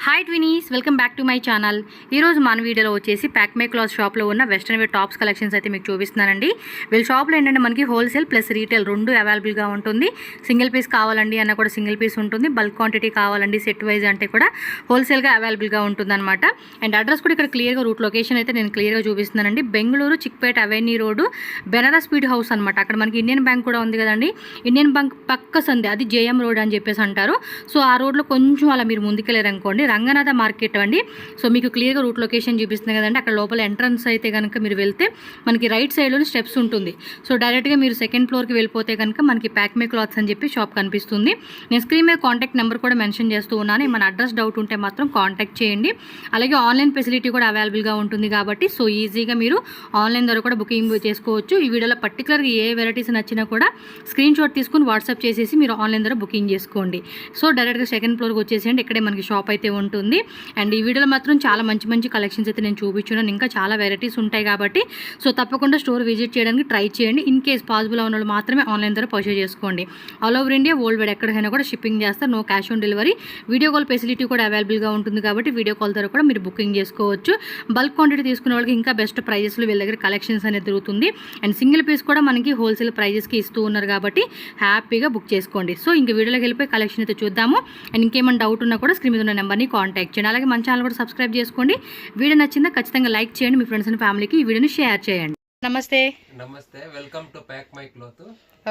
Hi twinnies, welcome back to my channel. ఈరోజు మన వీడియోలో వచ్చేసి ప్యాక్మే క్లాత్ షాప్లో ఉన్న వెస్ట్రన్ వేర్ టాప్స్ కలెక్షన్స్ అయితే మీకు చూపిస్తున్నానండి. వీళ్ళ షాప్లో ఏంటంటే మనకి హోల్సేల్ ప్లస్ రీటైల్ రెండు అవైలబుల్గా ఉంటుంది. సింగిల్ పీస్ కావాలండి అన్న కూడా సింగిల్ పీస్ ఉంటుంది, బల్క్ క్వాంటిటీ కావాలండి సెట్ వైజ్ అంటే కూడా హోల్సేల్గా అవైలబుల్గా ఉంటుందన్నమాట. అండ్ అడ్రస్ కూడా ఇక్కడ క్లియర్గా రూట్ లొకేషన్ అయితే నేను క్లియర్గా చూపిస్తున్నానండి. Bengaluru Chickpet avenue road Banaras speed house అనమాట. అక్కడ మనకి ఇండియన్ బ్యాంక్ కూడా ఉంది కదండి. ఇండియన్ బ్యాంక్ పక్క సందే అది జేఎం రోడ్ అని చెప్పేసి అంటారు. సో ఆ రోడ్లో కొంచెం అలా మీరు ముందుకెళ్ళారనుకోండి రంగనాథ మార్కెట్ అండి. సో మీకు క్లియర్గా రూట్ లొకేషన్ చూపిస్తుంది కదండి. అక్కడ లోపల ఎంట్రన్స్ అయితే కనుక మీరు వెళ్తే మనకి రైట్ సైడ్లోనే స్టెప్స్ ఉంటుంది. సో డైరెక్ట్గా మీరు సెకండ్ ఫ్లోర్కి వెళ్ళిపోతే కనుక మనకి ప్యాక్మే క్లాత్స్ అని చెప్పి షాప్ కనిపిస్తుంది. నేను స్క్రీన్ మీద కాంటాక్ట్ నెంబర్ కూడా మెన్షన్ చేస్తూ ఉన్నాను. మన అడ్రస్ డౌట్ ఉంటే మాత్రం కాంటాక్ట్ చేయండి. అలాగే ఆన్లైన్ ఫెసిలిటీ కూడా అవైలబుల్గా ఉంటుంది కాబట్టి సో ఈజీగా మీరు ఆన్లైన్ ద్వారా కూడా బుకింగ్ చేసుకోవచ్చు. ఈ వీడియోలో పర్టికులర్గా ఏ వెరైటీస్ నచ్చినా కూడా స్క్రీన్ షాట్ తీసుకుని వాట్సాప్ చేసేసి మీరు ఆన్లైన్ ద్వారా బుకింగ్ చేసుకోండి. సో డైరెక్ట్గా సెకండ్ ఫ్లోర్కి వచ్చేసేయండి. ఇక్కడే మనకి షాప్ అయితే ఉంటుంది. అండ్ ఈ వీడియోలో మాత్రం చాలా మంచి మంచి కలెక్షన్స్ అయితే నేను చూపించున్నాను. ఇంకా చాలా వెరైటీస్ ఉంటాయి కాబట్టి సో తప్పకుండా స్టోర్ విజిట్ చేయడానికి ట్రై చేయండి. ఇన్ కేస్ పాసిబుల్ ఉన్న వాళ్ళు మాత్రమే ఆన్లైన్ ద్వారా పర్చేజ్ చేసుకోండి. All over India world wide ఎక్కడికైనా కూడా షిప్పింగ్ చేస్తారు. No cash on delivery. Video call facility కూడా అవైలబుల్గా ఉంటుంది కాబట్టి వీడియో కాల్ ద్వారా కూడా మీరు బుకింగ్ చేసుకోవచ్చు. బల్క్ క్వాంటిటీ తీసుకునే వాళ్ళకి ఇంకా బెస్ట్ ప్రైజెస్లో వీళ్ళ దగ్గర కలెక్షన్స్ అనేది దొరుకుతుంది. అండ్ సింగిల్ పీస్ కూడా మనకి హోల్సేల్ ప్రైజెస్కి ఇస్తూ ఉన్నారు కాబట్టి హ్యాపీగా బుక్ చేసుకోండి. సో ఇంక వీడియోలోకి వెళ్ళిపోయి కలెక్షన్ అయితే చూద్దాము. అండ్ ఇంకేమైనా డౌట్ ఉన్నా కూడా స్క్రీన్ మీద ఉన్న నెంబర్ని కాంటాక్ట్ చేయండి. అలాగే మన ఛానల్ కూడా సబ్స్క్రైబ్ చేసుకోండి. వీడియో నచ్చిందా ఖచ్చితంగా లైక్ చేయండి. మీ ఫ్రెండ్స్ అండ్ ఫ్యామిలీకి ఈ వీడియోని షేర్ చేయండి. ನಮಸ್ತೆ ನಮಸ್ತೆ, welcome to pack my cloth.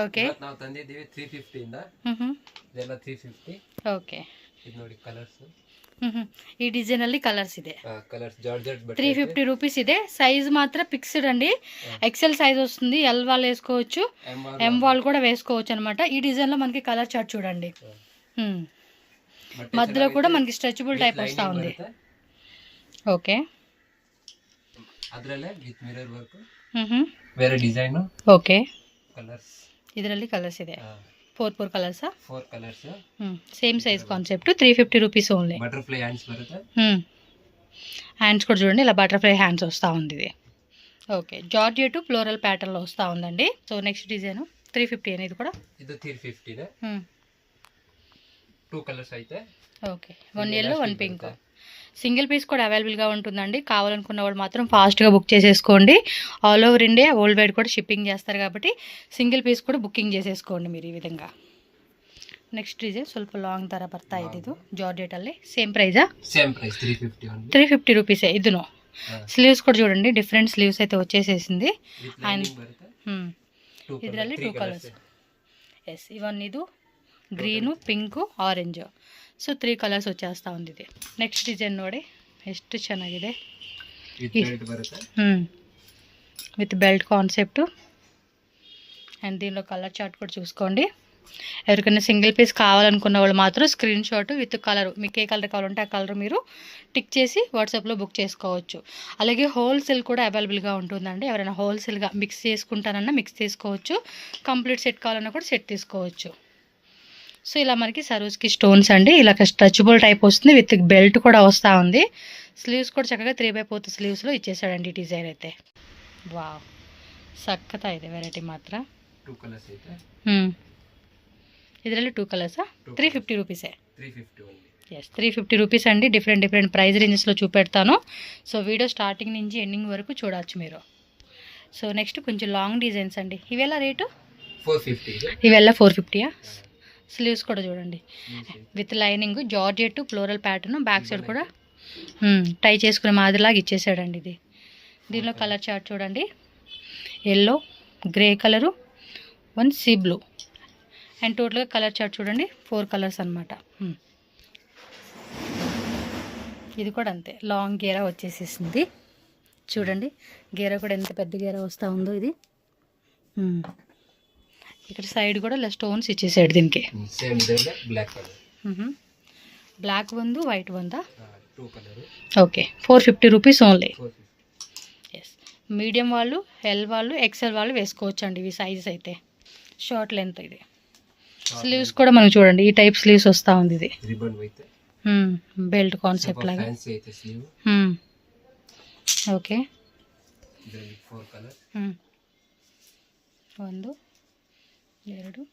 Okay, ನಾವು ತಂದಿದ್ದೀವಿ 350 ಇಂದ. ಇದೆಲ್ಲ 350. ಓಕೆ, ಇದು ನೋಡಿ ಕಲರ್ಸ್. ಈ ಡಿಸೈನ್ ಅಲ್ಲಿ ಕಲರ್ಸ್ ಇದೆ. ಕಲರ್ಸ್ ಜಾರ್ಜೆಟ್ ಬಟ್ಟೆ 350 రూపీస్ ಇದೆ. సైజ్ మాత్రం ఫిక్స్డ్ అండి. ఎక్సెల్ సైజ్ వస్తుంది. ఎల్ వాల్ వేసుకోవచ్చు, ఎం వాల్ కూడా వేసుకోవచ్చు అనమాట. ఈ డిజైన్ లో మనకి కలర్ చార్ట్ చూడండి. మధ్యలో కూడా మనకి స్ట్రెచబుల్ టైప్ వస్తా ఉంది. ఓకే, ಅದರಲ್ಲೇ ವಿತ್ ಮಿರರ್ ವರ್ಕ್, ಬೇರೆ ಡಿಸೈನ್. ಓಕೆ, ಕಲರ್ಸ್ ಇದರಲ್ಲಿ ಕಲರ್ಸ್ ಇದೆ. 4 colours. 4 colours. Same size concept. 350 rupees only. Butterfly hands బರುತ್ತೆ. హ్యాండ్స్ కూడా చూడండి, ఇలా బటర్ఫ్లై హ్యాండ్స్ వస్తూ ఉంది ఇది. ఓకే, జార్జెట్ ఫ్లోరల్ ప్యాటర్న్లో వస్తూ ఉందండి. సో నెక్స్ట్ డిజైన్ 350 అనేది కూడా. ಇದು 350 ಇದೆ. 2 కలర్స్ అయితే. Okay, 1 yellow 1 pink. Single piece కూడా అవైలబుల్గా ఉంటుందండి. కావాలనుకున్న వాళ్ళు మాత్రం ఫాస్ట్గా బుక్ చేసేసుకోండి. All over India world wide కూడా షిప్పింగ్ చేస్తారు కాబట్టి సింగిల్ పీస్ కూడా బుకింగ్ చేసేసుకోండి మీరు ఈ విధంగా. నెక్స్ట్ డిజైన్ ಸ್ವಲ್ಪ ಲಾಂಗ್ ತರ ಬರ್ತಾ ಇದೆ. ಇದು ಜಾರ್ಜೆಟ್ ಅಲ್ಲಿ ಸೇಮ್ ಪ್ರೈಸಾ? Same price 350 only. 350 రూపీసే. ఇదును స్లీవ్స్ కూడా చూడండి, డిఫరెంట్ స్లీవ్స్ అయితే వచ్చేసేసింది. ಇದರಲ್ಲಿ 2 ಕಲರ್ಸ್. ఎస్, ఇవన్నీದು green pink orange. So 3 colours వచ్చేస్తా ఉంది ఇది. నెక్స్ట్ డిజైన్ ನೋಡಿ ಎಷ್ಟು ಚೆನ್ನಾಗಿದೆ. With belt concept. అండ్ దీనిలో కలర్ చార్ట్ కూడా చూసుకోండి. ఎవరికైనా సింగిల్ పీస్ కావాలనుకున్న వాళ్ళు మాత్రం స్క్రీన్ షాట్ విత్ కలర్, మీకు ఏ కలర్ కావాలంటే ఆ కలర్ మీరు టిక్ చేసి వాట్సాప్లో బుక్ చేసుకోవచ్చు. అలాగే హోల్సేల్ కూడా అవైలబుల్గా ఉంటుందండి. ఎవరైనా హోల్సేల్గా మిక్స్ చేసుకుంటానన్నా మిక్స్ తీసుకోవచ్చు. కంప్లీట్ సెట్ కావాలన్నా కూడా సెట్ తీసుకోవచ్చు. సో ఇలా మనకి సరోజ్కి స్టోన్స్ అండి, ఇలా స్ట్రెచబుల్ టైప్ వస్తుంది. విత్ బెల్ట్ కూడా వస్తూ ఉంది. స్లీవ్స్ కూడా చక్కగా 3/4 స్లీవ్స్లో ఇచ్చేసాడండి డిజైన్ అయితే. వావ్, సక్కతా ಇದೆ వెరైటీ మాత్రం. 2 కలర్స్ అయితే. ಇದರಲ್ಲಿ 2 కలర్సా? 350 రూపీసే. 350 ఓన్లీ. ఎస్, 350 రూపీస్ అండి. డిఫరెంట్ ప్రైస్ రేంజెస్లో చూపెడతాను. సో వీడియో స్టార్టింగ్ నుంచి ఎండింగ్ వరకు చూడవచ్చు మీరు. సో నెక్స్ట్ కొంచెం లాంగ్ డిజైన్స్ అండి. ఇవెలా రేటు? 450. ఇవెల్లా 450యా? స్లీవ్స్ కూడా చూడండి with lining, georgette floral pattern. Back side కూడా టై చేసుకునే మాదిరిలాగా ఇచ్చేసాడండి ఇది. దీనిలో కలర్ చార్ట్ చూడండి, yellow, grey colour, 1 sea blue. And టోటల్గా కలర్ చార్ట్ చూడండి 4 కలర్స్ అనమాట. ఇది కూడా అంతే, లాంగ్ గేరా వచ్చేసేసింది. చూడండి గేరా కూడా ఎంత పెద్ద గేరా వస్తూ ఉందో ఇది. ఇక్కడ సైడ్ కూడా ఇలా స్టోన్స్ ఇచ్చేసాడు దీనికి. సేమ్ ఇదే బ్లాక్ కలర్. బ్లాక్ ಒಂದು వైట్ ಒಂదా? 2 colour. Okay, 450 rupees only. Yes, medium వాళ్ళు, ఎల్ వాళ్ళు, ఎక్సెల్ వాళ్ళు వేసుకోవచ్చు అండి ఇవి సైజెస్ అయితే. షార్ట్ లెంత్ ఇది. స్లీవ్స్ కూడా మనకు చూడండి ఈ టైప్ స్లీవ్స్ వస్తూ ఉంది. ఇది బెల్ట్ కాన్సెప్ట్ లాగా. Okay, 4 colour. 1 2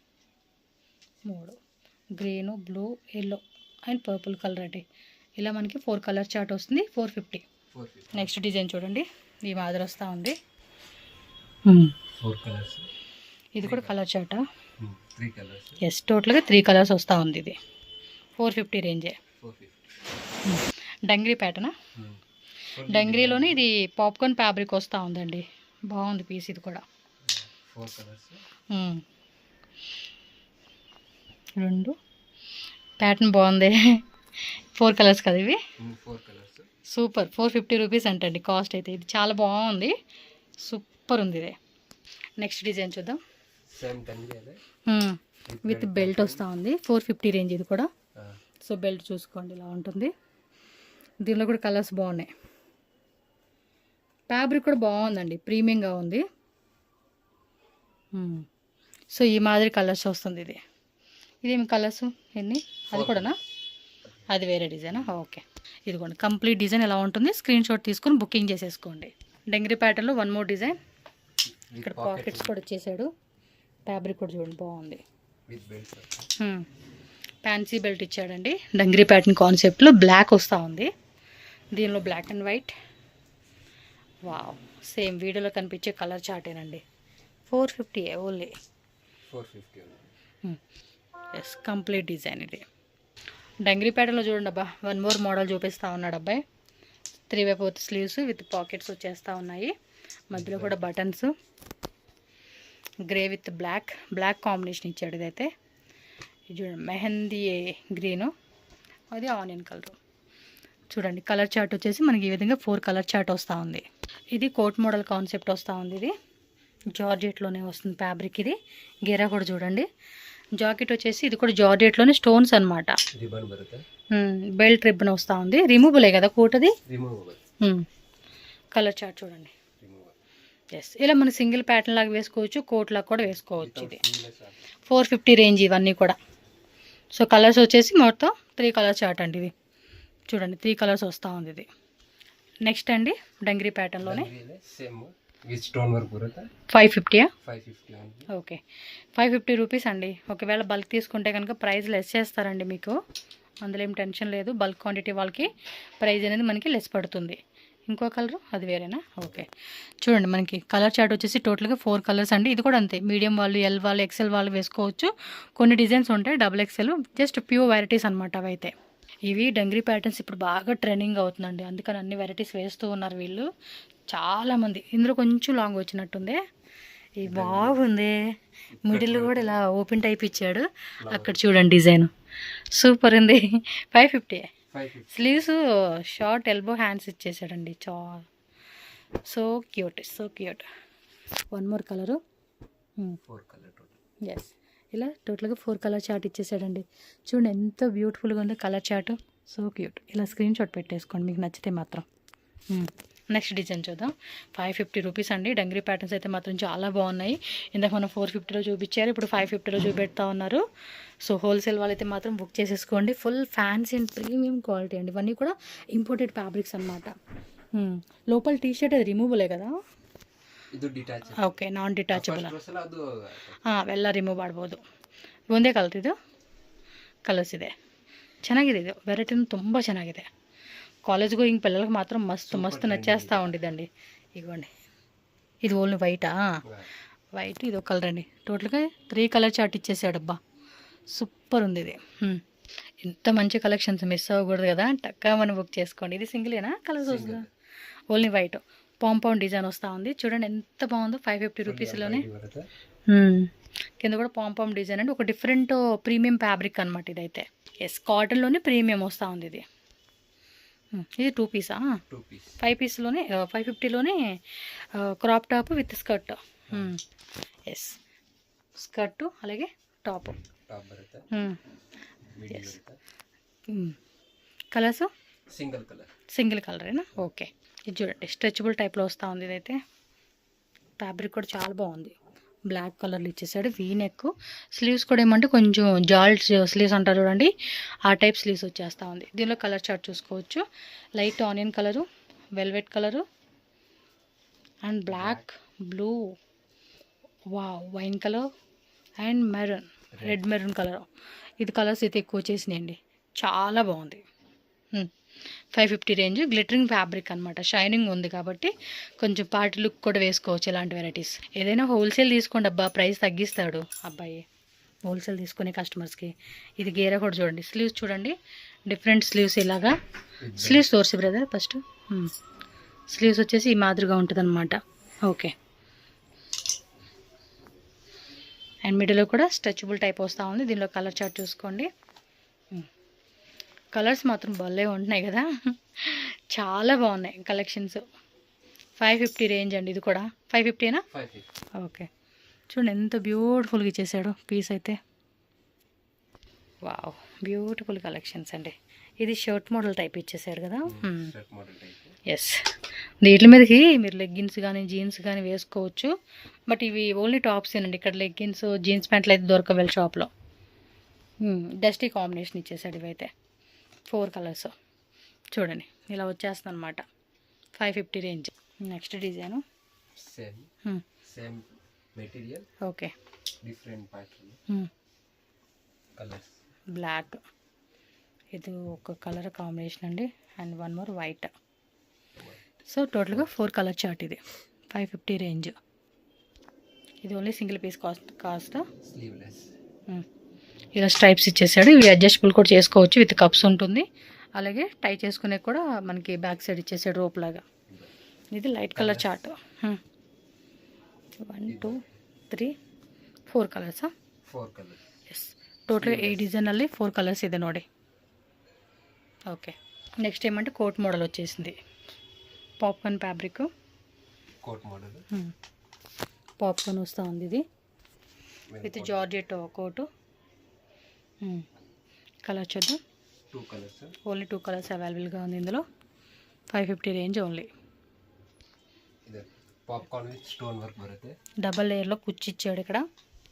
3 green, blue, yellow and purple colour అండి. ఇలా మనకి 4 కలర్ చార్ట్ వస్తుంది 450. 450. నెక్స్ట్ డిజైన్ చూడండి, ఈ మాదిరి వస్తూ ఉంది. 4 కలర్స్. ఇది కూడా కలర్ చార్టా? 3 కలర్స్. ఎస్, టోటల్గా 3 కలర్స్ వస్తూ ఉంది. ఇది 450 రేంజే. 450. డంగ్రీ ప్యాటర్నా? డంగ్రీలోనే ఇది పాప్కార్న్ ఫ్యాబ్రిక్ వస్తూ ఉందండి. బాగుంది పీస్ ఇది కూడా. 4 కలర్స్. 2 ప్యాటర్న్ బాగుంది. 4 కలర్స్ కదా ఇవి. 4 కలర్స్. సూపర్. 450 రూపీస్ అంటండి కాస్ట్ అయితే. ఇది చాలా బాగుంది, సూపర్ ఉంది ఇది. నెక్స్ట్ డిజైన్ చూద్దాం. సేమ్ డంగ్రీ అదే విత్ బెల్ట్ వస్తూ ఉంది. 450 రేంజ్ ఇది కూడా. సో బెల్ట్ చూసుకోండి ఇలా ఉంటుంది. దీనిలో కూడా కలర్స్ బాగున్నాయి. ఫ్యాబ్రిక్ కూడా బాగుందండి, ప్రీమియంగా ఉంది. సో ఈ మాదిరి కలర్స్ వస్తుంది ఇది. ఇదేమి కలర్స్ ఎన్ని? అది కూడానా? అది వేరే డిజైనా? ఓకే. ఇదిగోండి కంప్లీట్ డిజైన్ ఎలా ఉంటుంది, స్క్రీన్ షాట్ తీసుకొని బుకింగ్ చేసేసుకోండి. డంగ్రీ ప్యాటర్న్లో 1 మోర్ డిజైన్. ఇక్కడ పాకెట్స్ కూడా వచ్చేసాడు. ఫ్యాబ్రిక్ కూడా చూడండి బాగుంది. With belt. ఫ్యాన్సీ బెల్ట్ ఇచ్చాడండి. డంగ్రీ ప్యాటర్న్ కాన్సెప్ట్లో బ్లాక్ వస్తూ ఉంది. దీనిలో black and white. Wow, same వీడియోలో కనిపించే కలర్ చార్టేనండి. 450 ఓన్లీ. 450. ఎస్, కంప్లీట్ డిజైన్ ఇది. డంగ్రీ ప్యాటర్న్లో చూడండి అబ్బా, 1 మోర్ మోడల్ చూపిస్తూ ఉన్నాడు అబ్బాయి. 3/4 స్లీవ్స్ విత్ పాకెట్స్ వచ్చేస్తూ ఉన్నాయి. మధ్యలో కూడా buttons. Grey with black combination ఇచ్చాడు ఇదైతే. ఇది చూడండి మెహందీ గ్రీను, అది ఆనియన్ కలర్. చూడండి కలర్ చార్ట్ వచ్చేసి మనకి ఈ విధంగా 4 కలర్ చార్ట్ వస్తూ ఉంది. ఇది కోట్ మోడల్ కాన్సెప్ట్ వస్తూ ఉంది. ఇది జార్జెట్లోనే వస్తుంది ఫ్యాబ్రిక్. ఇది గేరా కూడా చూడండి. జాకెట్ వచ్చేసి ఇది కూడా జార్జెట్లోనే స్టోన్స్ అనమాట. బెల్ట్ రిబ్బన్ వస్తూ ఉంది. రిమూవబులే కదా కోట్ అది. కలర్ చార్ట్ చూడండి. ఎస్, ఇలా మన సింగిల్ ప్యాటర్న్ లాగా వేసుకోవచ్చు, కోట్ లాగా కూడా వేసుకోవచ్చు. ఇది 450 రేంజ్ ఇవన్నీ కూడా. సో కలర్స్ వచ్చేసి మొత్తం 3 కలర్ చార్ట్ అండి ఇది. చూడండి 3 కలర్స్ వస్తూ ఉంది ఇది. నెక్స్ట్ అండి డంగ్రీ ప్యాటర్న్లోనే 550. ఓకే, 550 రూపీస్ అండి. ఒకవేళ బల్క్ తీసుకుంటే కనుక ప్రైస్ లెస్ చేస్తారండి మీకు, అందులో ఏం టెన్షన్ లేదు. బల్క్ క్వాంటిటీ వాళ్ళకి ప్రైస్ అనేది మనకి లెస్ పడుతుంది. ఇంకో కలరు అది వేరేనా? ఓకే. చూడండి మనకి కలర్ చార్ట్ వచ్చేసి టోటల్గా 4 కలర్స్ అండి. ఇది కూడా అంతే, మీడియం వాళ్ళు, ఎల్ వాళ్ళు, ఎక్సెల్ వాళ్ళు వేసుకోవచ్చు. కొన్ని డిజైన్స్ ఉంటాయి XXL, జస్ట్ ప్యూర్ వెరైటీస్ అనమాట అవైతే. ఇవి డంగ్రీ ప్యాటర్న్స్ ఇప్పుడు బాగా ట్రెండింగ్ అవుతుందండి, అందుకని అన్ని వెరైటీస్ వేస్తూ ఉన్నారు వీళ్ళు చాలామంది. ఇందులో కొంచెం లాంగ్ వచ్చినట్టుంది. ఇది బాగుంది. మిడిల్ కూడా ఇలా ఓపెన్ టైప్ ఇచ్చాడు. అక్కడ చూడండి డిజైన్ సూపర్ ఉంది. 550. స్లీవ్స్ షార్ట్ ఎల్బో హ్యాండ్స్ ఇచ్చేసాడండి. So cute. 1 more colour. Yes, ఇలా టోటల్గా 4 కలర్ చార్ట్ ఇచ్చేసాడండి. చూడండి ఎంత బ్యూటిఫుల్గా ఉందో కలర్ చార్ట్. So cute. ఇలా స్క్రీన్ షాట్ పెట్టేసుకోండి మీకు నచ్చితే మాత్రం. నెక్స్ట్ డిజైన్ చూద్దాం. 550 రూపీస్ అండి. డంగ్రీ ప్యాటర్న్స్ అయితే మాత్రం చాలా బాగున్నాయి. ఇందాక మనం 450లో చూపించారు, ఇప్పుడు 550లో చూపెడతా ఉన్నారు. సో హోల్సేల్ వాళ్ళైతే మాత్రం బుక్ చేసేసుకోండి. Full fancy and premium quality అండి. ఇవన్నీ కూడా ఇంపోర్టెడ్ ఫ్యాబ్రిక్స్ అనమాట. లోపల టీ షర్ట్ అది రిమూవబులే కదా? ಓಕೆ, ನಾನ್ ಡಿಟ್ಯಾಚಬಲ್ ಅವೆಲ್ಲ ರಿಮೂವ್ ಮಾಡ್ಬೋದು. ಒಂದೇ ಕಲರ್ ಇದು ಕಲರ್ಸ್ ಇದೆ. ಚೆನ್ನಾಗಿದೆ ಇದು ವೆರೈಟಿನೂ ತುಂಬ ಚೆನ್ನಾಗಿದೆ. కాలేజ్ గోయింగ్ పిల్లలకు మాత్రం మస్తు నచ్చేస్తూ ఉండిద్దండి. ఇదిగోండి, ఇది ఓన్లీ వైటా? వైట్, ఇది ఒక కలర్ అండి. టోటల్గా 3 కలర్ చార్ట్ ఇచ్చేసాడబ్బా, సూపర్ ఉంది ఇది. ఇంత మంచి కలెక్షన్స్ మిస్ అవ్వకూడదు కదా, టక్కా మనం బుక్ చేసుకోండి. ఇది సింగిలేనా? కలర్స్ వస్తుందా? Only white. పాంపౌండ్ డిజైన్ వస్తూ ఉంది. చూడండి ఎంత బాగుందో. 550 రూపీస్లోనే. కింద కూడా పాంపౌండ్ డిజైన్ అండి. ఒక డిఫరెంట్ ప్రీమియం ఫ్యాబ్రిక్ అనమాట ఇదైతే. ఎస్, కాటన్లోనే ప్రీమియం వస్తూ ఉంది ఇది. ఇది 2 పీసా? 5 పీస్లోనే 550లోనే crop top with skirt. Yes, skirt అలాగే టాప్. ఎస్, కలర్స్ సింగిల్ కలరేనా? ఓకే. ఇది చూడండి స్ట్రెచబుల్ టైప్లో వస్తూ ఉంది ఇదైతే. ఫ్యాబ్రిక్ కూడా చాలా బాగుంది. బ్లాక్ కలర్లో ఇచ్చేసాడు. V neck. స్లీవ్స్ కూడా ఏమంటే కొంచెం జాల్ట్ స్లీవ్స్ అంటారు చూడండి, ఆ టైప్ స్లీవ్స్ వచ్చేస్తూ ఉంది. దీనిలో కలర్ చార్ట్ చూసుకోవచ్చు. Light onion colour, velvet colour and black, blue, wine colour and maroon, red maroon colour. ఇది కలర్స్ అయితే ఎక్కువ వచ్చేసినాయండి. చాలా బాగుంది. 550 రేంజ్. గ్లిటరింగ్ ఫ్యాబ్రిక్ అనమాట, షైనింగ్ ఉంది కాబట్టి కొంచెం పార్టీ లుక్ కూడా వేసుకోవచ్చు ఇలాంటి వెరైటీస్. ఏదైనా హోల్సేల్ తీసుకోండి అబ్బా, ప్రైస్ తగ్గిస్తాడు అబ్బాయి హోల్సేల్ తీసుకునే కస్టమర్స్కి. ఇది గేరా కూడా చూడండి, స్లీవ్స్ చూడండి, డిఫరెంట్ స్లీవ్స్ ఇలాగా. స్లీవ్స్ తోర్సి బ్రదర్ ఫస్ట్. స్లీవ్స్ వచ్చేసి ఈ మాదిరిగా ఉంటుంది అనమాట. ఓకే, అండ్ మిడిల్లో కూడా స్ట్రెచబుల్ టైప్ వస్తూ ఉంది. దీనిలో కలర్ చార్ట్ చూసుకోండి. కలర్స్ మాత్రం భలే ఉంటున్నాయి కదా, చాలా బాగున్నాయి కలెక్షన్స్. 550 రేంజ్ అండి. ఇది కూడా 550నా? ఓకే, చూడండి ఎంత బ్యూటిఫుల్గా ఇచ్చేసాడు పీస్ అయితే. వావ్, బ్యూటిఫుల్ కలెక్షన్స్ అండి. ఇది షర్ట్ మోడల్ టైప్ ఇచ్చేసాడు కదా. ఎస్, వీటి మీదకి మీరు లెగ్గిన్స్ కానీ జీన్స్ కానీ వేసుకోవచ్చు. బట్ ఇవి ఓన్లీ టాప్స్ ఏనండి. ఇక్కడ లెగ్గిన్స్ జీన్స్ ప్యాంట్లు అయితే దొరకవేళ షాప్లో. డస్టీ కాంబినేషన్ ఇచ్చేసాడు. ఇవైతే 4 కలర్స్ చూడండి, ఇలా వచ్చేస్తుంది అనమాట. 550 range. Next design same material, okay, different pattern colours. Black, ఇది ఒక కలర్ కాంబినేషన్ అండి, and one more white. So టోటల్గా 4 కలర్ చార్ట్. ఇది 550 రేంజ్. ఇది only single piece cost. Sleeveless, ఇలా స్ట్రైప్స్ ఇచ్చేసాడు. ఇవి అడ్జస్టబుల్ కూడా చేసుకోవచ్చు, విత్ కప్స్ ఉంటుంది. అలాగే టై చేసుకునే కూడా మనకి బ్యాక్ సైడ్ ఇచ్చేసాడు రోప్ లాగా. ఇది లైట్ కలర్ చార్ట్. 1 2 3 4 ಕಲರ್ಸಾ? 4 ಕಲರ್ಸ್. ಎಸ್, ಟೋಟಲ್ ಈ డిజైన్ನಲ್ಲಿ 4 కలర్స్ ಇದೆ ನೋಡಿ. ఓకే, నెక్స్ట్ ఏమంటే కోట్ మోడల్ వచ్చేసింది. Popcorn fabric coat model, popcorn వస్తూ ఉంది. ఇది విత్ జార్జెట్ కోటు. కలర్ చూద్దాం. 2 కలర్స్, ఓన్లీ 2 కలర్స్ అవైలబుల్గా ఉంది ఇందులో. 550 ರೇಂಜ್ ఓన్లీ. ಇದು ಪಾಪ್ಕಾರ್ನ್ ವಿತ್ ಸ್ಟೋನ್ ವರ್ಕ್ ಬರುತ್ತೆ. డబల్ లేయర్లో కుచ్చి ఇచ్చాడు ఇక్కడ.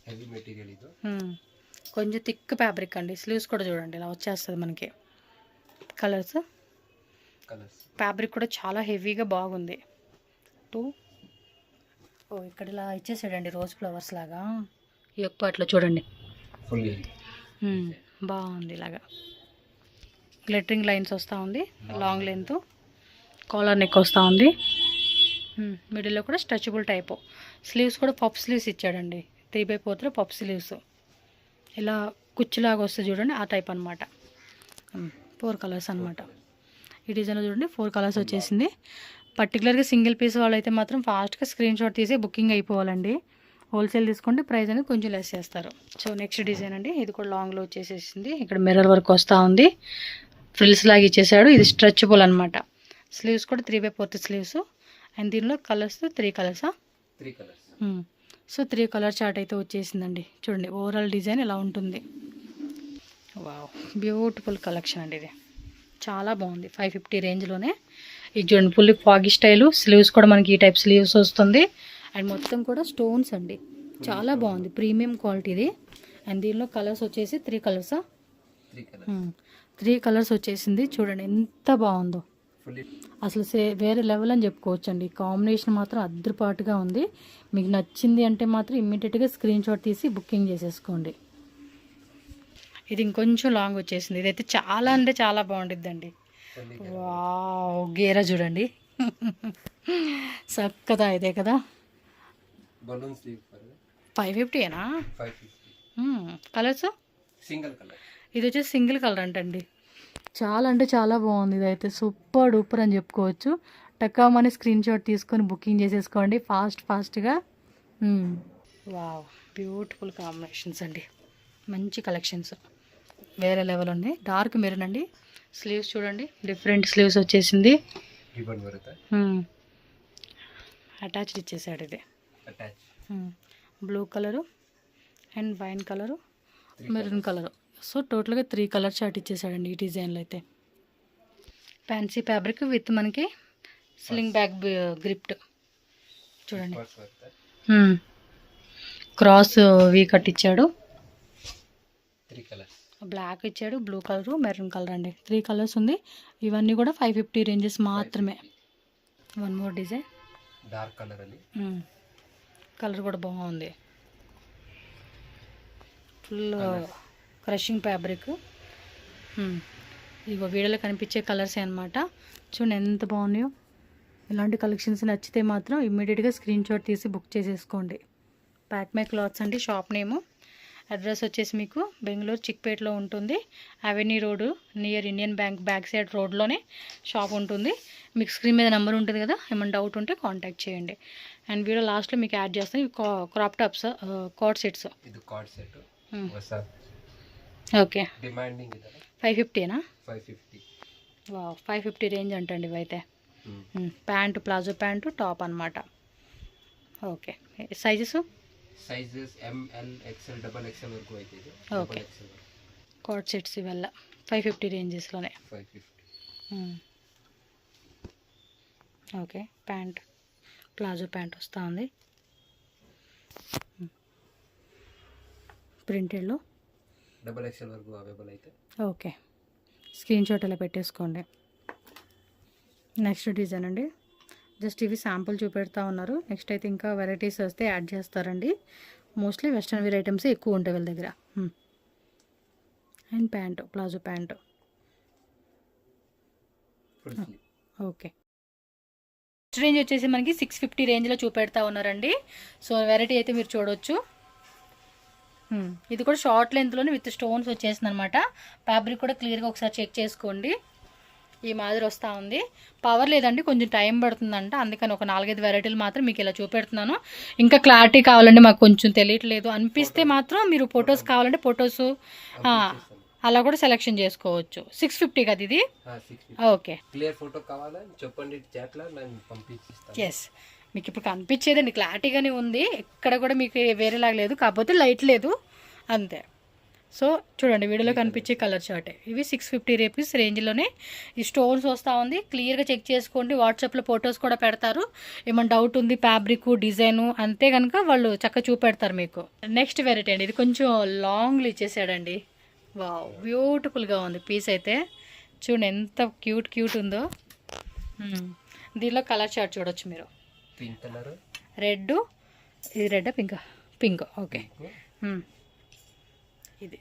హెవీ మెటీరియల్ ఇది. కొంచెం థిక్ ఫ్యాబ్రిక్ అండి. స్లీవ్స్ కూడా చూడండి ఇలా వచ్చేస్తుంది మనకి. కలర్స్ ఫ్యాబ్రిక్ కూడా చాలా హెవీగా బాగుంది. 2 ఇక్కడ ఇలా ఇచ్చేసాడండి రోజ్ ఫ్లవర్స్ లాగా. ఈ యొక్క పాటలో చూడండి ఫుల్ బాగుంది. ఇలాగా గ్లిటరింగ్ లైన్స్ వస్తూ ఉంది. లాంగ్ లెంత్ కాలర్ నెక్ వస్తూ ఉంది. మిడిల్లో కూడా స్ట్రెచబుల్ టైపు. స్లీవ్స్ కూడా పఫ్ స్లీవ్స్ ఇచ్చాడండి. 3/4 పఫ్ స్లీవ్స్ ఇలా కుచ్చులాగా వస్తుంది చూడండి, ఆ టైప్ అనమాట. 4 కలర్స్ అనమాట. ఈ డిజైన్లో చూడండి 4 కలర్స్ వచ్చేసింది. పర్టికులర్గా సింగిల్ పీస్ వాళ్ళు అయితే మాత్రం ఫాస్ట్గా స్క్రీన్ షాట్ తీసి బుకింగ్ అయిపోవాలండి. హోల్సేల్ తీసుకుంటే ప్రైస్ అనేది కొంచెం లెస్ చేస్తారు. సో నెక్స్ట్ డిజైన్ అండి. ఇది కూడా లాంగ్లో వచ్చేసేసింది. ఇక్కడ మిర్రర్ వర్క్ వస్తూ ఉంది. ఫ్రిల్స్ లాగా ఇచ్చేసాడు. ఇది స్ట్రెచబుల్ అనమాట. స్లీవ్స్ కూడా 3/4 స్లీవ్స్. అండ్ దీనిలో colours 3 కలర్సా? 3 colours. So 3 colour chart అయితే వచ్చేసిందండి. చూడండి ఓవరాల్ డిజైన్ ఇలా ఉంటుంది. వావ్, బ్యూటిఫుల్ కలెక్షన్ అండి. ఇది చాలా బాగుంది. 550 రేంజ్లోనే. ఇది చూడండి ఫుల్ ఫాగీ స్టైలు. స్లీవ్స్ కూడా మనకి ఈ టైప్ స్లీవ్స్ వస్తుంది. అండ్ మొత్తం కూడా స్టోన్స్ అండి. చాలా బాగుంది, ప్రీమియం క్వాలిటీది. అండ్ దీనిలో కలర్స్ వచ్చేసి 3 కలర్సా? 3 కలర్స్ వచ్చేసింది. చూడండి ఎంత బాగుందో అసలు. వేరే లెవెల్ అని చెప్పుకోవచ్చు అండి. కాంబినేషన్ మాత్రం అద్దరిపాటుగా ఉంది. మీకు నచ్చింది అంటే మాత్రం ఇమ్మీడియట్గా స్క్రీన్ షాట్ తీసి బుకింగ్ చేసేసుకోండి. ఇది ఇంకొంచెం లాంగ్ వచ్చేసింది. ఇదైతే చాలా అంటే చాలా బాగుండిద్దండి. వావ్, గేరా చూడండి చక్కదా. ఇదే కదా బలూన్ స్లీవ్ 550ఏనా? 550 కలర్స్ సింగిల్ కలర్. ఇది వచ్చేసి సింగిల్ కలర్ అంటండి. చాలా అంటే చాలా బాగుంది. ఇదైతే సూపర్ డూపర్ అని చెప్పుకోవచ్చు. టక్కామని స్క్రీన్ షాట్ తీసుకొని బుకింగ్ చేసేసుకోండి ఫాస్ట్గా. వావ్, బ్యూటిఫుల్ కాంబినేషన్స్ అండి. మంచి కలెక్షన్స్ వేరే లెవెల్ ఉన్నాయి. డార్క్ మెరూన్ అండి. స్లీవ్స్ చూడండి, డిఫరెంట్ స్లీవ్స్ వచ్చేసింది. రిబన్ వరకు అటాచ్డ్ ఇచ్చేసాడు. ఇది attach blue colour and wine colour, maroon colour. So టోటల్గా 3 కలర్ చార్ట్ ఇచ్చేసాడండి ఈ డిజైన్లో అయితే. ఫ్యాన్సీ ఫ్యాబ్రిక్ విత్ మనకి స్లింగ్ బ్యాక్ గ్రిప్ట్ చూడండి. క్రాస్ వీ కట్ ఇచ్చాడు. 3 కలర్స్. బ్లాక్ ఇచ్చాడు, బ్లూ కలరు, మెరూన్ కలర్ అండి. 3 కలర్స్ ఉంది. ఇవన్నీ కూడా 550 రేంజెస్ మాత్రమే. One more design dark colour అని. కలర్ కూడా బాగుంది. Full crushing fabric. ఇగో వీడియోలో కనిపించే కలర్సే అనమాట. చూడండి ఎంత బాగున్నాయో. ఇలాంటి కలెక్షన్స్ నచ్చితే మాత్రం ఇమ్మీడియట్గా స్క్రీన్ షాట్ తీసి బుక్ చేసేసుకోండి. ప్యాక్ మై క్లాత్స్ అండి షాప్ నేము. అడ్రస్ వచ్చేసి మీకు బెంగళూరు చిక్పేటలో ఉంటుంది. Avenue Road near Indian Bank back side రోడ్లోనే షాప్ ఉంటుంది. మీకు స్క్రీన్ మీద నెంబర్ ఉంటుంది కదా, ఏమైనా డౌట్ ఉంటే కాంటాక్ట్ చేయండి. అండ్ వీడియో లాస్ట్లో మీకు యాడ్ చేస్తాను. ఇవి క్రాప్ టాప్స్, కార్డ్ సెట్స్. ఇది కార్డ్ సెట్ ఓకే. డిమాండింగ్ 550నా? 550. వా 550 రేంజ్ అంటండి ఇవైతే. ప్యాంటు, ప్లాజో ప్యాంటు, టాప్ అనమాట. Okay. Sizes ML XL XXL వరకు అయితే. ఓకే. కార్డ్ సెట్స్ ఇవల్ల 550 రేంజెస్లోనే. 550. ఓకే. ప్యాంట్, ప్లాజో ప్యాంట్ వస్తూ ఉంది ప్రింటెడ్లో. XXL వరకు అవైలబుల్ అయితే. ఓకే. స్క్రీన్ షాట్ అలా పెట్టేసుకోండి. నెక్స్ట్ డిజైన్ అండి. జస్ట్ ఇవి శాంపుల్ చూపెడతా ఉన్నారు. నెక్స్ట్ అయితే ఇంకా వెరైటీస్ వస్తే యాడ్ చేస్తారండి. మోస్ట్లీ వెస్ట్రన్ వేర్ ఐటమ్స్ ఎక్కువ ఉంటాయి వీళ్ళ దగ్గర. And pant, palazzo pant. Okay. Next range వచ్చేసి మనకి 650 రేంజ్లో చూపెడతా ఉన్నారండి. సో వెరైటీ అయితే మీరు చూడవచ్చు. ఇది కూడా షార్ట్ లెంత్లోనే విత్ స్టోన్స్ వచ్చేసింది అనమాట. ఫ్యాబ్రిక్ కూడా క్లియర్గా ఒకసారి చెక్ చేసుకోండి. ఈ మాదిరి వస్తూ ఉంది. పవర్ లేదండి, కొంచెం టైం పడుతుందంట. అందుకని ఒక 4-5 వెరైటీలు మాత్రం మీకు ఇలా చూపెడుతున్నాను. ఇంకా క్లారిటీ కావాలంటే మాకు కొంచెం తెలియట్లేదు అనిపిస్తే మాత్రం మీరు ఫొటోస్ కావాలంటే ఫొటోస్ అలా కూడా సెలెక్షన్ చేసుకోవచ్చు. 650 కదా ఇది? ఓకే. క్లియర్ ఫోటో కావాలని చెప్పండి, చాట్లో నేను పంపించిస్తాను. ఎస్, మీకు ఇప్పుడు కనిపించేదండి క్లారిటీగానే ఉంది. ఎక్కడ కూడా మీకు వేరేలాగా లేదు, కాకపోతే లైట్ లేదు అంతే. సో చూడండి వీడియోలో కనిపించే కలర్ చార్టే. ఇవి 650 రూపీస్ రేంజ్లోనే ఈ స్టోన్స్ వస్తూ ఉంది. క్లియర్గా చెక్ చేసుకోండి. వాట్సాప్లో ఫొటోస్ కూడా పెడతారు. ఏమైనా డౌట్ ఉంది ఫ్యాబ్రిక్ డిజైను అంతే కనుక వాళ్ళు చక్కగా చూపెడతారు మీకు. నెక్స్ట్ వెరైటీ అండి. ఇది కొంచెం లాంగ్లు ఇచ్చేసాడండి. వావ్, బ్యూటిఫుల్గా ఉంది పీస్ అయితే. చూడండి ఎంత క్యూట్ ఉందో. దీనిలో కలర్ చార్ట్ చూడొచ్చు మీరు. Pink colour, red. ఇది రెడ్ పింక్. ఓకే. ఇది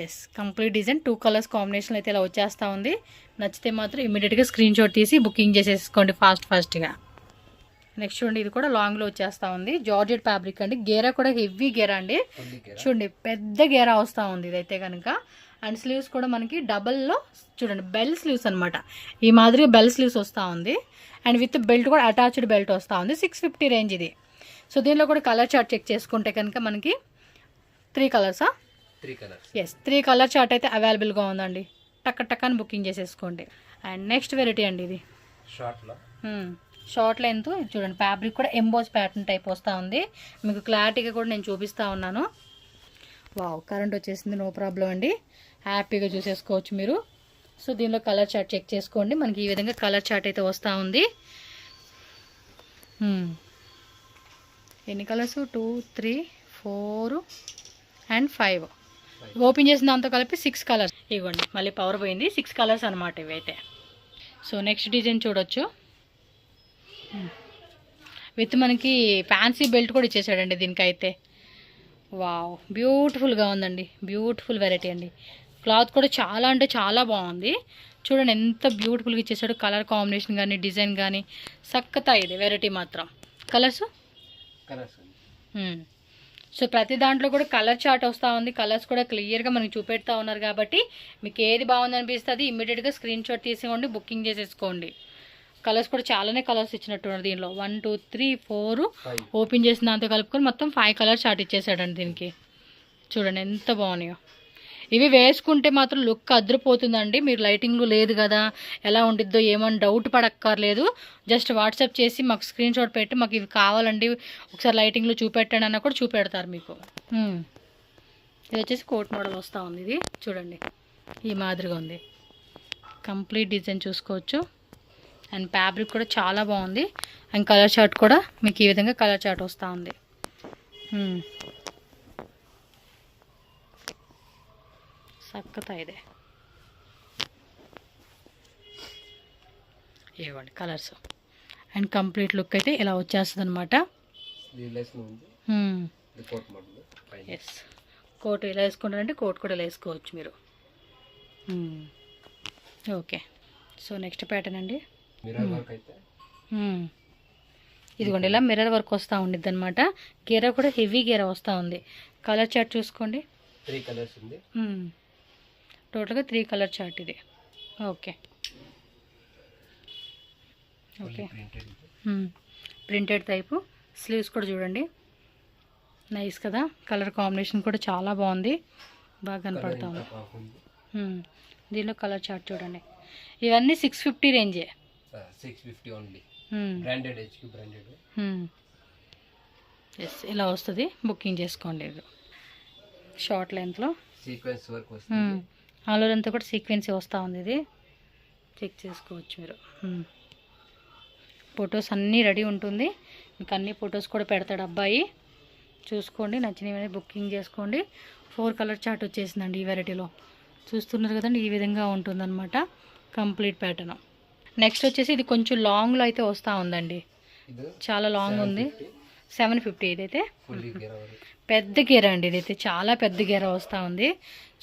yes complete design 2 colours combination అయితే ఇలా వచ్చేస్తూ ఉంది. నచ్చితే మాత్రం ఇమీడియట్గా స్క్రీన్ షాట్ తీసి బుకింగ్ చేసేసుకోండి ఫాస్ట్గా. నెక్స్ట్ చూడండి ఇది కూడా లాంగ్లో వచ్చేస్తూ ఉంది. జార్జెట్ ఫ్యాబ్రిక్ అండి. గేరా కూడా హెవీ గేరా అండి. చూడండి పెద్ద గేరా వస్తూ ఉంది ఇదైతే కనుక. అండ్ స్లీవ్స్ కూడా మనకి డబల్లో చూడండి బెల్ స్లీవ్స్ అనమాట. ఈ మాదిరిగా బెల్ స్లీవ్స్ వస్తూ ఉంది. అండ్ విత్ బెల్ట్ కూడా అటాచ్డ్ బెల్ట్ వస్తూ ఉంది. 650 రేంజ్ ఇది. సో దీనిలో కూడా కలర్ చార్ట్ చెక్ చేసుకుంటే కనుక మనకి 3 కలర్సా? 3 కలర్స్. ఎస్, 3 కలర్ చార్ట్ అయితే అవైలబుల్గా ఉందండి. టక్కని బుకింగ్ చేసేసుకోండి. అండ్ నెక్స్ట్ వెరైటీ అండి ఇది షార్ట్ లెంత్. చూడండి ఫ్యాబ్రిక్ కూడా ఎంబోస్ ప్యాటర్న్ టైప్ వస్తూ ఉంది. మీకు క్లారిటీగా కూడా నేను చూపిస్తూ ఉన్నాను. వావ్, కరెంట్ వచ్చేసింది, నో ప్రాబ్లం అండి. హ్యాపీగా చూసేసుకోవచ్చు మీరు. సో దీనిలో కలర్ చార్ట్ చెక్ చేసుకోండి. మనకి ఈ విధంగా కలర్ చార్ట్ అయితే వస్తూ ఉంది. ఎన్ని కలర్స్? 2, 3, 4 అండ్ 5. ఓపెన్ చేసిన దాంతో కలిపి 6 కలర్స్. ఇవ్వండి మళ్ళీ పవర్ పోయింది. 6 కలర్స్ అనమాట ఇవైతే. సో నెక్స్ట్ డిజైన్ చూడొచ్చు. విత్ మనకి ఫ్యాన్సీ బెల్ట్ కూడా ఇచ్చేసాడండి దీనికైతే. వావ్, బ్యూటిఫుల్గా ఉందండి. బ్యూటిఫుల్ వెరైటీ అండి. క్లాత్ కూడా చాలా అంటే చాలా బాగుంది. చూడండి ఎంత బ్యూటిఫుల్గా ఇచ్చేసాడు. కలర్ కాంబినేషన్ కానీ డిజైన్ కానీ సక్కతా ఇది వెరైటీ మాత్రం. కలర్స్ సో ప్రతి దాంట్లో కూడా కలర్ చార్ట్ వస్తూ ఉంది. కలర్స్ కూడా క్లియర్గా మనకి చూపెడతా ఉన్నారు కాబట్టి మీకు ఏది బాగుంది అనిపిస్తుంది ఇమ్మీడియట్గా స్క్రీన్ షాట్ తీసుకోండి, బుకింగ్ చేసేసుకోండి. కలర్స్ కూడా చాలానే కలర్స్ ఇచ్చినట్టున్నారు దీనిలో. 1, 2, 3, 4 ఓపెన్ చేసిన దాంతో కలుపుకొని మొత్తం 5 కలర్ చార్ట్ ఇచ్చేసాడండి దీనికి. చూడండి ఎంత బాగున్నాయో. ఇవి వేసుకుంటే మాత్రం లుక్ అదిరిపోతుందండి. మీరు లైటింగ్ లేదు కదా ఎలా ఉండిద్దో ఏమని డౌట్ పడక్కర్లేదు. జస్ట్ వాట్సాప్ చేసి మాకు స్క్రీన్ షాట్ పెట్టి మాకు ఇవి కావాలండి ఒకసారి లైటింగ్లో చూపెట్టండి అన్న కూడా చూపెడతారు మీకు. ఇది వచ్చేసి కోట్ మోడల్ వస్తూ ఉంది. ఇది చూడండి ఈ మాదిరిగా ఉంది. కంప్లీట్ డిజైన్ చూసుకోవచ్చు. అండ్ ఫ్యాబ్రిక్ కూడా చాలా బాగుంది. అండ్ కలర్ చార్ట్ కూడా మీకు ఈ విధంగా కలర్ చార్ట్ వస్తూ ఉంది. సక్కతా ఇదే. ఇవ్వండి కలర్స్. అండ్ కంప్లీట్ లుక్ అయితే ఇలా వచ్చేస్తుంది అనమాట. ఎస్, కోట్ ఇలా వేసుకుంటారంటే కోట్ కూడా ఇలా వేసుకోవచ్చు మీరు. ఓకే. సో నెక్స్ట్ ప్యాటర్న్ అండి. మిర్రర్ వర్క్ అయితే ఇదిగోండి ఇలా మిర్రర్ వర్క్ వస్తూ ఉండిద్ది అనమాట. గేర కూడా హెవీ గేర వస్తూ ఉంది. కలర్ చార్ట్ చూసుకోండి. 3 కలర్స్ ఉంది. టోటల్గా 3 కలర్ చార్ట్ ఇది. Okay okay. Printed type. Sleeves కూడా చూడండి, నైస్ కదా. కలర్ కాంబినేషన్ కూడా చాలా బాగుంది, బాగా కనపడతా ఉంది. దీనిలో కలర్ చార్ట్ చూడండి. ఇవన్నీ 650 రేంజే. 650 only. Branded HQ branded. Yes, ఇలా వస్తుంది. బుకింగ్ చేసుకోండి. ఇది షార్ట్ లెంత్లో సీక్వెన్స్ వర్క్ వస్తుంది. ఆల్ ఓవర్ అంతా కూడా సీక్వెన్సీ వస్తూ ఉంది. ఇది చెక్ చేసుకోవచ్చు మీరు. ఫొటోస్ అన్నీ రెడీ ఉంటుంది. మీకు అన్ని ఫొటోస్ కూడా పెడతాడు అబ్బాయి. చూసుకోండి, నచ్చినవి బుకింగ్ చేసుకోండి. 4 కలర్ చార్ట్ వచ్చేసిందండి ఈ వెరైటీలో. చూస్తున్నారు కదండి, ఈ విధంగా ఉంటుందన్నమాట కంప్లీట్ ప్యాటర్న్. నెక్స్ట్ వచ్చేసి ఇది కొంచెం లాంగ్లో అయితే వస్తూ ఉందండి, చాలా లాంగ్ ఉంది. 750 ఇదైతే పెద్ద గేర అండి. ఇదైతే చాలా పెద్ద గేర వస్తూ ఉంది.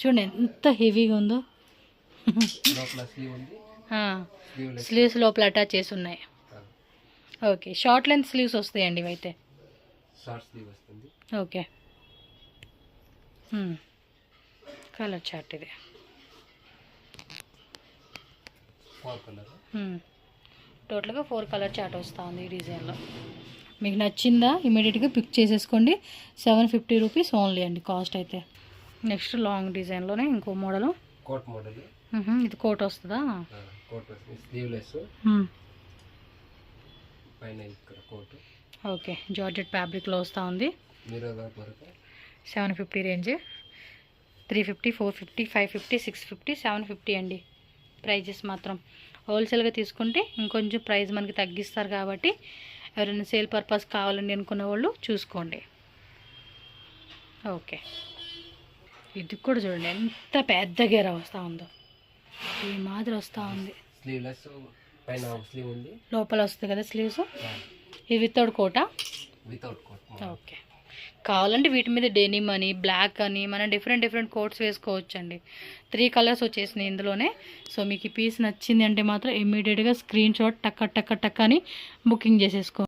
చూడండి ఎంత హెవీగా ఉందో. స్లీవ్స్ లోపల అటాచ్ చేసి ఉన్నాయి. ఓకే, షార్ట్ లెంత్ స్లీవ్స్ వస్తాయండి ఇవైతే. ఓకే. కలర్ చార్ట్ ఇది. టోటల్గా 4 కలర్ చార్ట్ వస్తూ ఉంది ఈ డిజైన్లో. మీకు నచ్చిందా ఇమీడియట్గా పిక్ చేసేసుకోండి. 750 రూపీస్ ఓన్లీ అండి కాస్ట్ అయితే. నెక్స్ట్ లాంగ్ డిజైన్లోనే ఇంకో మోడల్. Coat model. ఇది కోట్ వస్తుందా? Coat sleeveless. పైన ఇక్కడ కోట్. ఓకే, జార్జెట్ ఫ్యాబ్రిక్లో వస్తూ ఉంది. 750 రేంజ్. 350, 450, 550, 650, 750 అండి ప్రైజెస్ మాత్రం. హోల్సేల్గా తీసుకుంటే ఇంకొంచెం ప్రైస్ మనకి తగ్గిస్తారు కాబట్టి ఎవరైనా సేల్ పర్పస్ కావాలని అనుకునే వాళ్ళు చూసుకోండి. ఓకే, ఇది కూడా చూడండి ఎంత పెద్ద గేర వస్తూ ఉందో. ఈ మాదిరి వస్తూ ఉంది. స్లీవ్లెస్, పైన స్లీవ్ ఉంది, లోపల వస్తుంది కదా స్లీవ్స్. ఇది వితౌట్ కోటా? Without coat. ఓకే, కావాలంటే వీటి మీద డెనిమ్ అని, బ్లాక్ అని, మనం డిఫరెంట్ కోట్స్ వేసుకోవచ్చు అండి. 3 కలర్స్ వచ్చేసినాయి ఇందులోనే. సో మీకు ఈ పీస్ నచ్చింది అంటే మాత్రం ఇమ్మీడియట్గా స్క్రీన్ షాట్ టక్క అని బుకింగ్ చేసేసుకో.